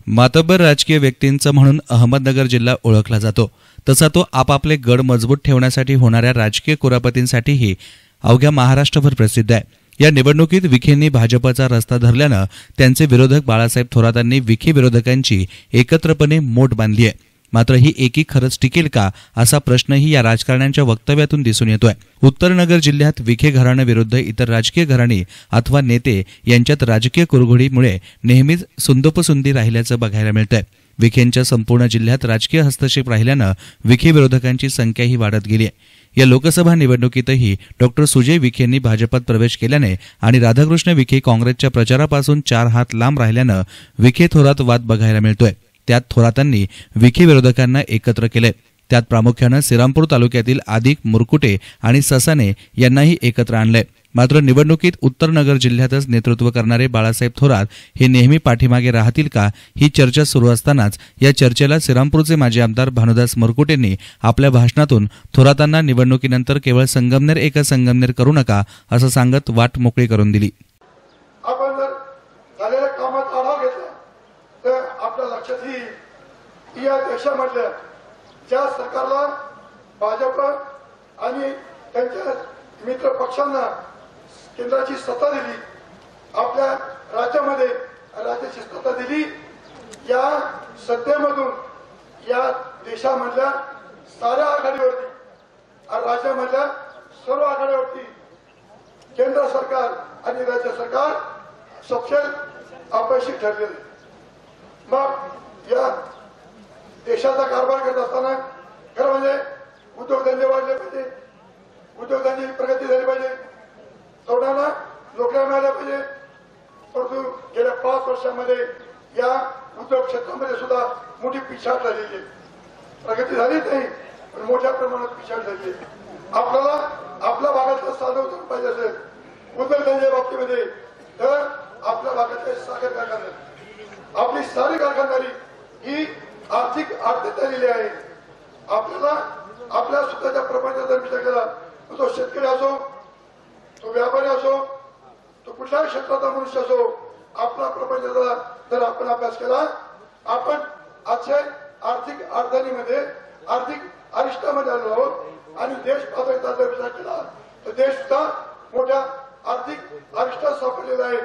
मातब्बर राजकीय व्यक्तींचा म्हणून अहमदनगर जिल्हा ओळखला जातो, तसा तो आपापले गड मजबूत ठेवण्यासाठी होणाऱ्या राजकीय कुरापतींसाठीही अवघ्या महाराष्ट्रभर प्रसिद्ध आहे। या निवडणुकीत विखेंनी भाजपचा रस्ता धरल्यानं त्यांचे विरोधक बाळासाहेब थोरातांनी विखे विरोधकांची एकत्रपणे मोट बांधली आहे। मात्र ही एकी खरंच टिकेल का असा प्रश्नही या राजकारण्यांच्या वक्तव्यातून दिसून येतोय। उत्तरनगर जिल्ह्यात विखे घराण्याविरुद्ध इतर राजकीय घराणे अथवा नेते यांच्यात राजकीय कुरघोडीमुळे नेहमीच सुंदोपसुंदी राहिल्याचं बघायला मिळतंय। विखेंच्या संपूर्ण जिल्ह्यात राजकीय हस्तक्षेप राहिल्यानं विखे विरोधकांची संख्याही वाढत गेली आहे। या लोकसभा निवडणुकीतही डॉक्टर सुजय विखेंनी भाजपात प्रवेश केल्याने आणि राधाकृष्ण विखे काँग्रेसच्या प्रचारापासून 4 हात लांब राहिल्यानं विखे थोरात वाद बघायला मिळतोय। त्यात थोरातांनी विखे विरोधकांना एकत्र केले। त्यात प्रामुख्यानं श्रीरामपूर तालुक्यातील आदिक मुरकुटे आणि ससाने यांनाही एकत्र आणले। मात्र निवडणुकीत उत्तरनगर जिल्ह्यातच नेतृत्व करणारे बाळासाहेब थोरात हे नेहमी पाठीमागे राहतील का ही चर्चा सुरू असतानाच या चर्चेला श्रीरामपूरचे माजी आमदार भानुदास मुरकुटेंनी आपल्या भाषणातून थोरातांना निवडणुकीनंतर केवळ संगमनेर एक संगमनेर करू नका असं सांगत वाट मोकळी करून दिली। आपण जर झालेल्या कामात आढावा घेतला तर आपल्या लक्षात येईल या देशामधल्या ज्या सरकारला भाजप आणि त्यांच्या मित्र पक्षांना केंद्राची सत्ता दिली, आपल्या राज्यामध्ये राज्याची सत्ता दिली, या सत्तेमधून या देशामधल्या साऱ्या आघाडीवरती आणि राज्यामधल्या सर्व आघाडीवरती केंद्र सरकार आणि राज्य सरकार सपशेल अपयशी ठरलेले। मग या देशाचा कारभार करत असताना खरं म्हणजे उद्योगधंदे वाढले पाहिजे, उद्योगधंद्याची प्रगती झाली पाहिजे, तरुणांना नोकऱ्या मिळाल्या पाहिजे। परंतु गेल्या 5 वर्षांमध्ये या उद्योग क्षेत्रामध्ये सुद्धा मोठी पिछाड झालेली आहे। प्रगती झालीच नाही पण मोठ्या प्रमाणात पिछाड झाली आहे। आपल्याला आपल्या भागातलं साधन पाहिजे असेल उद्योगधंद्याच्या बाबतीमध्ये तर आपल्या भागातले साखर कारखाने आपली सारी कारखानदारी ही आर्थिक आर्थिक झालेली आहे। आपल्याला आपल्या स्वतःच्या प्रपंचाचा विचार केला, तो शेतकरी असो, तो व्यापारी असो, तो कुठल्याही क्षेत्राचा मनुष्य असो, आपला प्रपंचाचा जर आपण अभ्यास केला, आपण आजच्या आर्थिक अडचणीमध्ये आर्थिक अरिष्टामध्ये आलो आहोत आणि देश पातळीचा जर विचार केला तर देश सुद्धा मोठ्या आर्थिक अरिष्टात सापडलेला आहे।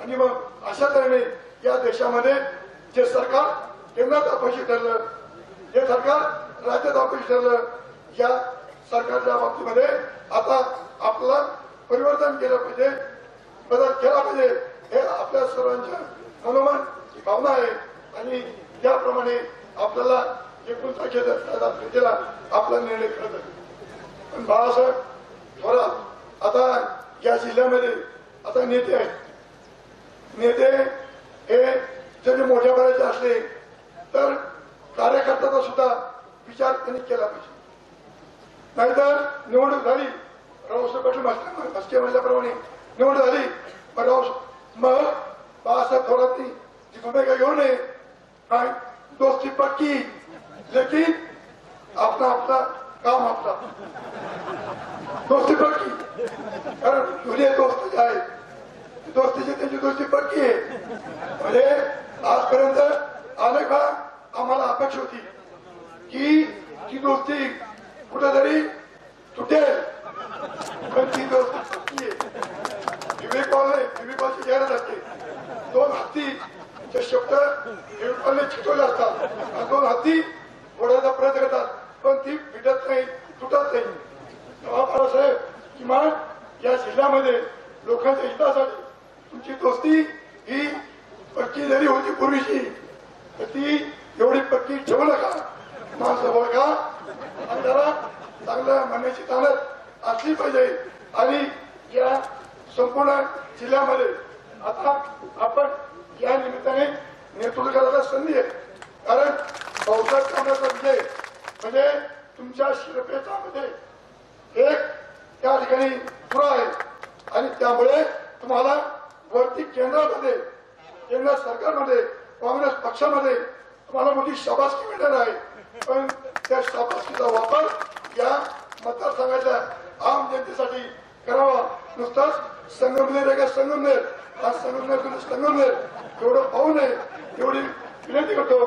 आणि मग अशा तऱ्हेने या देशामध्ये जे सरकार केंद्रात अपयशी ठरलं, जे सरकार राज्यात अपयशी ठरलं, या सरकारच्या बाबतीमध्ये आता आपल्याला परिवर्तन केलं पाहिजे, बदल केला पाहिजे, हे आपल्या सर्वांच्या मनोमन भावना आहे। आणि त्याप्रमाणे आपल्याला 19 तारखेला आपला निर्णय करत आहे। पण बाळासाहेब थोरात आता या जिल्ह्यामध्ये आता नेते आहेत। नेते हे जरी मोठ्या पदाचे असले तर कार्यकर्त्याचा सुद्धा विचार त्यांनी केला पाहिजे। नाहीतर निवडणूक झाली, रावसाहेब पाटील मस्के म्हणल्याप्रमाणे निवडणूक झाली, मग बाळासाहेब थोरातनी जी भूमिका घेऊ नये, काय दोस्ती पक्की लेकिन आपला आपला काम आपला, दोस्ती पक्की, कारण जुने दोस्त जे आहे दोस्तीची त्यांची दोस्ती पक्की आहे। म्हणजे आजपर्यंत अनेक वेळा आम्हाला अपेक्षा होती की ती दोस्ती कुठेतरी तुटेल, पण ती दोस्ती पक्की आहे। विवेकॉलची जाहिरात असते, 2 हत्तीचे शब्द विवेकॉलने चिकटवले असतात आणि 2 हत्ती फोडायचा प्रयत्न करतात, पण ती फिटत नाही, तुटत नाही। बाळासाहेब किमान या जिल्ह्यामध्ये लोकांच्या हितासाठी तुमची दोस्ती ही पक्की जरी होती पूर्वीची तर ती एवढी पक्की ठेवू नका। माणसं ओळखा आणि जरा चांगल्या म्हणण्याची ताकद असली पाहिजे। आणि या संपूर्ण जिल्ह्यामध्ये आता आपण या निमित्ताने नेतृत्व करायला संधी आहे, कारण पावसाळ्यात कामाचा विजय म्हणजे तुमच्या शिरपेचामध्ये एक त्या ठिकाणी पुरा आहे आणि त्यामुळे तुम्हाला वरती केंद्रामध्ये केंद्र सरकारमध्ये काँग्रेस पक्षामध्ये तुम्हाला मोठी शाबासकी मिळणार आहे। पण त्या शाबासकीचा वापर या मतदारसंघाच्या आम जनतेसाठी करावा। नुसताच संगमनेर आहे का संगमनेर, आज संगमनेर एवढं पाहू नये, एवढी विनंती करतो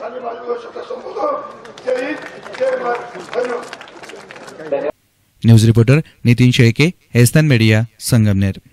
आणि माझे 2 शब्द संपवतो. जय हिंद, जय महाराष्ट्र. धन्यवाद. न्यूज रिपोर्टर नितीन शेळके, एस्तान मीडिया, संगमनेर.